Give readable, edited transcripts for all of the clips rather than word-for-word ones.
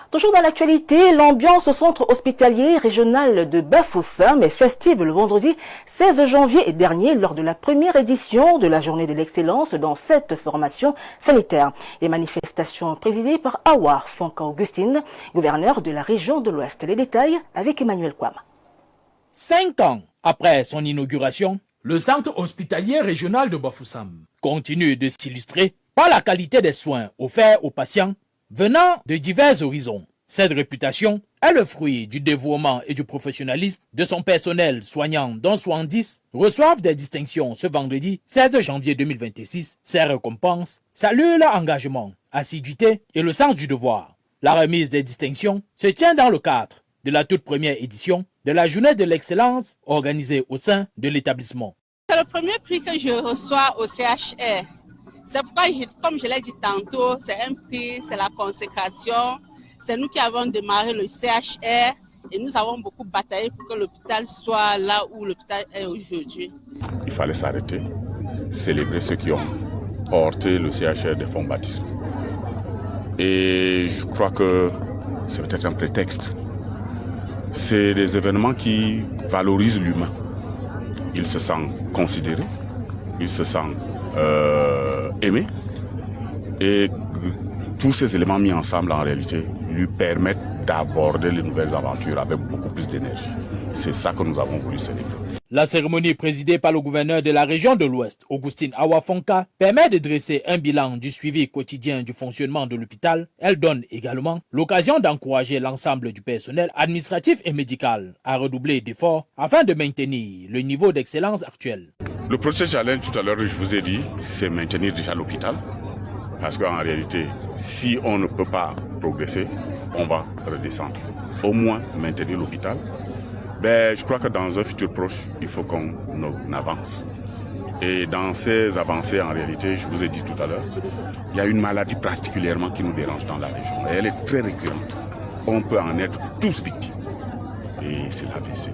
Toujours dans l'actualité, l'ambiance au centre hospitalier régional de Bafoussam est festive le vendredi 16 janvier dernier lors de la première édition de la journée de l'excellence dans cette formation sanitaire. Les manifestations présidées par Awa Fonka Augustine, gouverneur de la région de l'Ouest. Les détails avec Emmanuel Kwam. 5 ans après son inauguration, le centre hospitalier régional de Bafoussam continue de s'illustrer par la qualité des soins offerts aux patients venant de divers horizons. Cette réputation est le fruit du dévouement et du professionnalisme de son personnel soignant, dont 70 reçoivent des distinctions ce vendredi 16 janvier 2026. Ces récompenses saluent leur engagement, assiduité et le sens du devoir. La remise des distinctions se tient dans le cadre de la toute première édition de la journée de l'excellence organisée au sein de l'établissement. C'est le premier prix que je reçois au CHR. C'est pourquoi, comme je l'ai dit tantôt, c'est un prix, c'est la consécration. C'est nous qui avons démarré le CHR et nous avons beaucoup bataillé pour que l'hôpital soit là où l'hôpital est aujourd'hui. Il fallait s'arrêter, célébrer ceux qui ont porté le CHR des fonds baptisme. Et je crois que c'est peut-être un prétexte. C'est des événements qui valorisent l'humain. Il se sent considéré, il se sent aimé. Et tous ces éléments mis ensemble, en réalité, lui permettent d'aborder les nouvelles aventures avec beaucoup plus d'énergie. C'est ça que nous avons voulu célébrer. La cérémonie présidée par le gouverneur de la région de l'Ouest, Augustine Awa Fonka, permet de dresser un bilan du suivi quotidien du fonctionnement de l'hôpital. Elle donne également l'occasion d'encourager l'ensemble du personnel administratif et médical à redoubler d'efforts afin de maintenir le niveau d'excellence actuel. Le prochain challenge, tout à l'heure, je vous ai dit, c'est maintenir déjà l'hôpital. Parce qu'en réalité, si on ne peut pas progresser, on va redescendre. Au moins maintenir l'hôpital. Je crois que dans un futur proche, il faut qu'on avance. Et dans ces avancées, en réalité, je vous ai dit tout à l'heure, il y a une maladie particulièrement qui nous dérange dans la région. Et elle est très récurrente. On peut en être tous victimes. Et c'est l'AVC.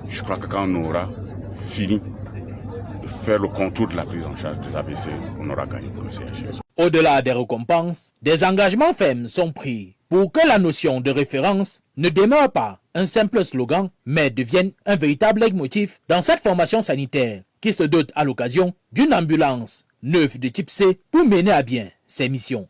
Je crois que quand on aura fini de faire le contour de la prise en charge des AVC, on aura gagné pour le CHR. Au-delà des récompenses, des engagements fermes sont pris pour que la notion de référence ne demeure pas un simple slogan, mais devienne un véritable leitmotiv dans cette formation sanitaire qui se dote à l'occasion d'une ambulance neuve de type C pour mener à bien ses missions.